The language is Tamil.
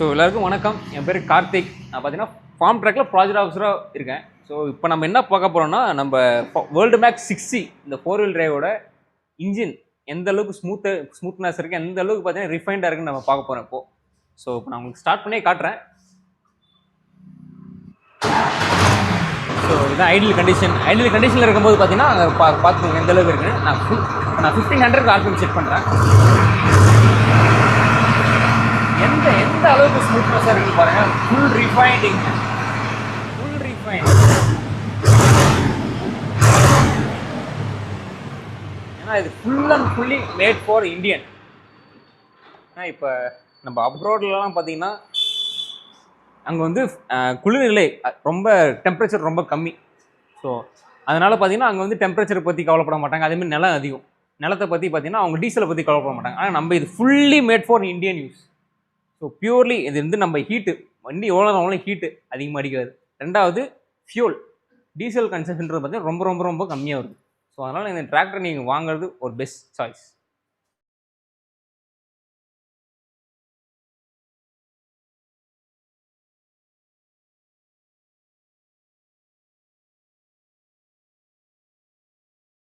ஸோ எல்லாருக்கும் வணக்கம். என் பேர் கார்த்திக். நான் பார்த்தீங்கன்னா ஃபார்ம் ட்ராக்கில் ப்ராஜெக்ட் ஆஃபீஸராக இருக்கேன். ஸோ இப்போ நம்ம என்ன பார்க்க போகிறோம்னா, நம்ம வேர்ல்டு மேக்ஸ் 6C இந்த 4 வீல் டிரைவோட இன்ஜின் எந்த அளவுக்கு ஸ்மூத்னஸ் இருக்குது, எந்த அளவுக்கு பார்த்தீங்கன்னா ரிஃபைண்டாக இருக்குன்னு நம்ம பார்க்க போகிறோம் இப்போது. ஸோ இப்போ நான் உங்களுக்கு ஸ்டார்ட் பண்ணி காட்டுறேன். ஸோ இதுதான் ஐடியல் கண்டிஷனில் இருக்கும்போது பார்த்தீங்கன்னா அங்கே பார்த்துக்கோங்க எந்த அளவுக்கு இருக்குன்னு. நான் 1500 RPM செட் பண்ணுறேன். எந்த அளவுக்கு ஸ்மூத்னஸாக இருக்குன்னு பாருங்கள். Full refined. ஏன்னா இது full and fully made for Indian. ஏன்னா இப்போ நம்ம அப்ராட்லலாம் பார்த்தீங்கன்னா அங்கே வந்து குளிர்நிலை ரொம்ப டெம்பரேச்சர் ரொம்ப கம்மி. ஸோ அதனால் பார்த்தீங்கன்னா அங்கே வந்து டெம்பரேச்சரை பற்றி கவலைப்பட மாட்டாங்க. அதேமாதிரி நிலம் அதிகம். நிலத்தை பற்றி பார்த்தீங்கன்னா அவங்க டீசலை பற்றி கவலைப்பட மாட்டாங்க. ஆனால் நம்ம இது fully made for Indian use. So purely இது வந்து நம்ம ஹீட்டு வண்டி எவ்வளோ ஹீட்டு அதிகமாக அடிக்காது. ரெண்டாவது ஃபியூல் டீசல் கன்சம்ஷன்றது பார்த்தீங்கன்னா ரொம்ப ரொம்ப ரொம்ப கம்மியாக வருது. ஸோ அதனால் இந்த டிராக்டர் நீங்கள் வாங்குறது ஒரு பெஸ்ட் சாய்ஸ்.